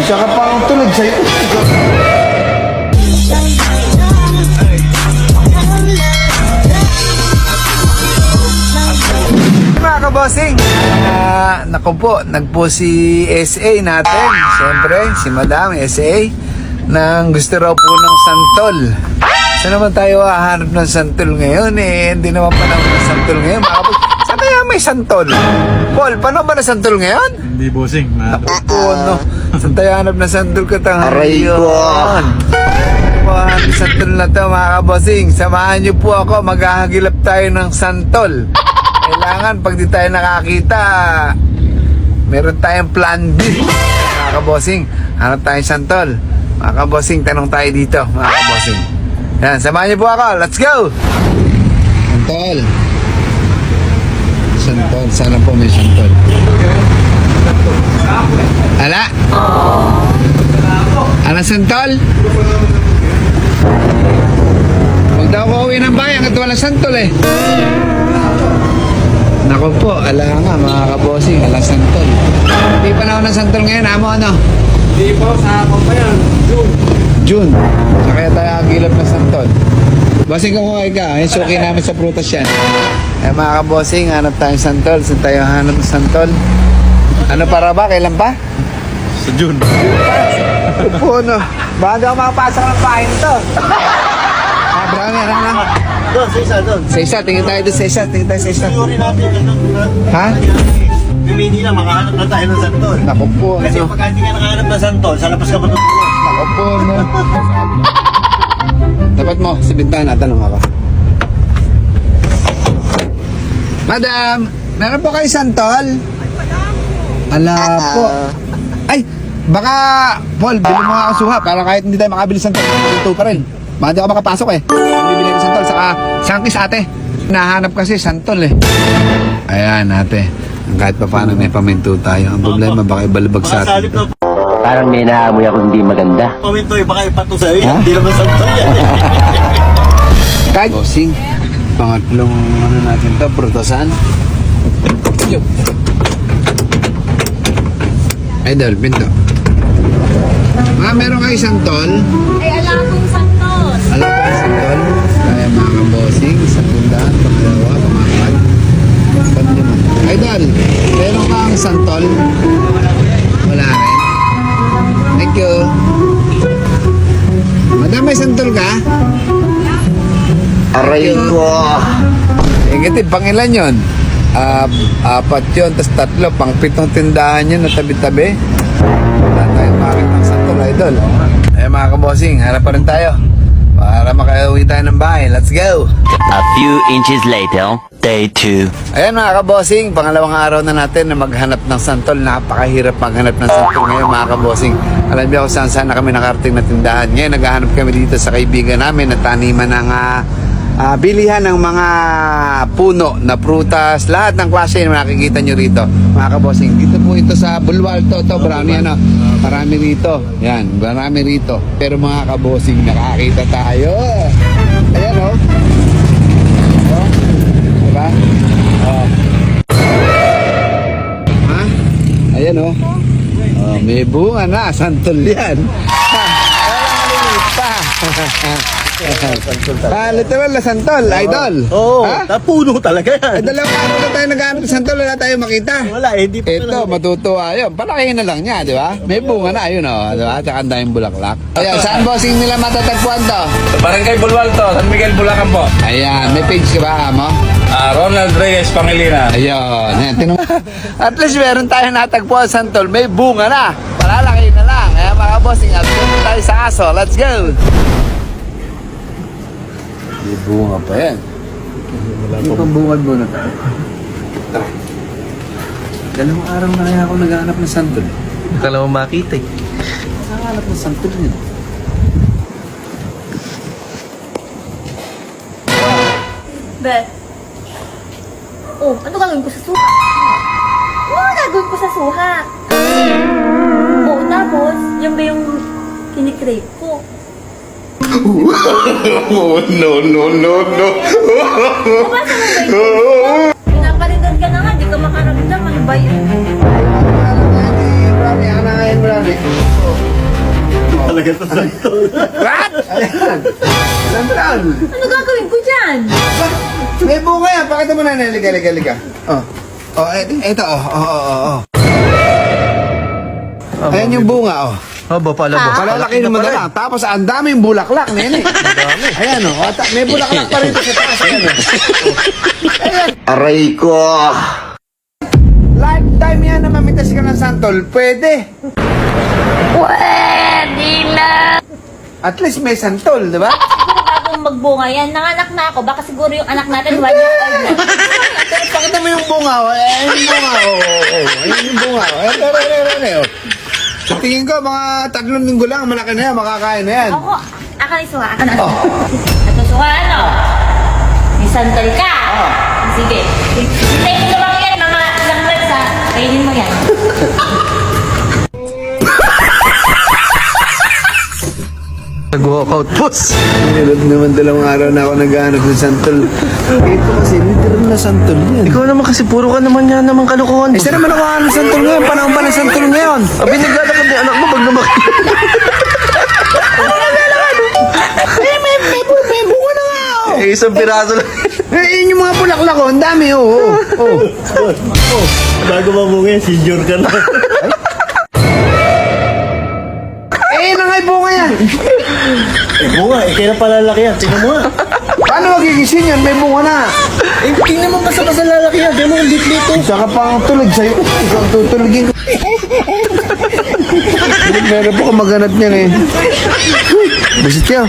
Isa ka pang tulad sa'yo. Mga kabosing, naku po, nagpo si SA natin. Siyempre, si Madam SA nang gusto raw po ng santol. Saan naman tayo hahanap ng santol ngayon? Hindi naman panahon ng santol ngayon. Mga kabosing, saan kaya may santol? Paul, paano ba na santol ngayon? Hindi bossing. Naku po, no? Saan tayo hanap ng santol katang Aray ko. Santol na to mga kabosing. Samahan niyo po ako, maghahagilap tayo ng santol. Kailangan pag di tayo nakakita, meron tayong plan B. Mga kabosing, hanap tayong santol. Mga kabosing, tanong tayo dito. Mga kabosing, yan, samahan niyo po ako. Let's go! Santol. Santol, sana po may santol. Ala? Ano santol? Huwag daw ko uwi ng bayan at walang santol eh. Naku po, ala nga mga kabosing, ala santol. Hindi pa na ako ng santol ngayon, amo ano? Hindi po, sa ako pa yan. June. Sa kaya tayo agilap na santol. Bossing kumuha ka, yung suki namin sa prutas yan. Eh mga kabosing, hanap tayong santol. Saan tayo hanap ng santol? Ano para ba? Kailan pa? Sa June. Upo no. Baka daw makapasok ng pahin to. Brownie, ano na? Doon, sa isa, doon. Sa isa, tingin tayo doon sa isa. Tingin tayo sa isa. Yuri natin. Ha? Pumili na, makahanap na tayo ng santol. Naku po, Kasi ano? pag hindi ka nakahanap ng santol, sa labas ka matutulog. Naku po, no? Dapat mo, sa bintana, tanong ako. Madam, meron po kayo santol? Ala po. Ay, baka, Paul, bilhin mo nga ako suha para kahit hindi tayo makabili santol, ito pa rin. Baka di ako makapasok eh. Bibili ko santol, saka sangkis ate. Nahanap kasi santol eh. Ayan ate, kahit pa paano may paminto tayo. Ang problema baka ibalibag sa Baka salip atin. na Parang may naamoy ako hindi maganda. paminto, baka ipato sa'yo. Hindi naman santol yan. Kahit bossing, pangatlong ano natin to, prutosan. Idol, pinto. Meron kayo santol? Ay, alam kong santos. Alam ko yung santol? Kaya mga kabossing, sa pundahan, pangalawa, pangapat, panlima. Idol, meron kang santol? Wala rin. Thank you. Madam, may santol ka? Aray ko. Ingatid, pangilan yun? Apat yun, tas tatlo, pang pitong tindahan yun na tabi-tabi. Wala tayong makakita ng santol, idol. Eh mga kabossing, harap pa rin tayo. Para makauwi tayo ng bahay. Let's go! A few inches later, day 2. Ayan mga kabossing, pangalawang araw na natin na maghanap ng santol. Napakahirap maghanap ng santol ngayon mga kabossing. Alam niyo kung saan na kami nakarating na tindahan. Ngayon naghahanap kami dito sa kaibigan namin na taniman ng bilihan ng mga puno na prutas, lahat ng klase na nakikita nyo rito mga kabossing. Dito po ito sa Bulwal to Brownie, ano, marami rito, yan, marami rito, pero mga kabossing nakakita tayo, ayan o, diba, ha, ayan o, may bunga na, santol yan. Literal na santol, idol. Oo, Ha? napuno talaga yan. Dalawang araw na tayo nag-aanap ng santol, wala tayo makita. Wala, hindi pa. Ito, matutuwa yun. Palakihin na lang niya, di ba? May bunga na, yun o. Di ba? Tsaka ang daming bulaklak. Ayan, saan bossing nila matatagpuan to? Barangay Bulwal to, San Miguel, Bulacan po. Ayan, may page ka ba, mo? Ronald Reyes Pangilinan. Ayun. Ayan, at least meron tayo natagpuan santol. May bunga na. Palalakihin na lang. Ayan, mga bossing, update tayo sa aso. Let's go! May bunga pa yan. Yung pambungad mo na. Tara. Dalawang araw na kaya ako naghahanap ng santol. Akala mo makita eh. Naghahanap ng santol yun. Beth. Oh, ano gagawin ko sa suha? Ano gagawin ko sa suha? Oh, tapos, yan ba yung kinikrave ko? Oh, no, no, no, no. Kumasa mo ba yun? Pinapalitan ka na nga, di ka makaramdam. Ano ba yun? Brownie, ano ngayon, Brownie? talaga sa santol. What? Ayan. Santol. Ano gagawin ko dyan? May bunga yan. Pakita mo na. Liga. Oh. Oh, eto. Oh. Ayan yung bunga, oh. Aba pala ba? Palalaki naman na lang. Tapos ang daming bulaklak, nene. Ayan, oh. May bulaklak pa rin sa taas. Ayan, oh. Aray ko. Lifetime yan na mamitas ka ng santol. Pwede. Pwede na! At least may santol, di ba? Bagong magbunga yan. Nanganak na ako. Baka siguro yung anak natin 1 year old na. Pakita mo yung bunga, oh. Ayan yung bunga, oh. Ayan yung bunga, oh. Ayan, oh. Sa tingin ko, mga 3 linggo lang, malaki na yan, makakain na yan. Ako, akan isuha. Akan na. Natusuha, ano? May santol ka. Sige. Hintayin mo lang yan, mga ilang months ha. Kainin mo yan. Nag-walkout, boss. Nilod naman 2 araw na ako naghahanap ng santol. Ito kasi, literal na santol yan. Ikaw naman kasi puro ka naman yan naman kalokohan. Eh, saan naman ako ng santol ngayon? Panahon ba ng santol ngayon? Abi, naglalakad ni anak mo pag lumaki. May bunga na nga, oh. Eh, isang piraso lang. Yun yung mga bulaklak, oh. Ang dami, oh. Bago mabunga yan, senior ka na. Na nga yung bunga yan. Bunga, kailan palalaki yan? Tingnan mo nga. Paano magigising yan? May bunga na. Tingnan mo basta lalaki yan. Tingnan mo ang lit-lit. Saka pang tulog sa'yo. Ikaw ang tutulogin ko. Meron po ka maghanap niyan eh. Basit ka.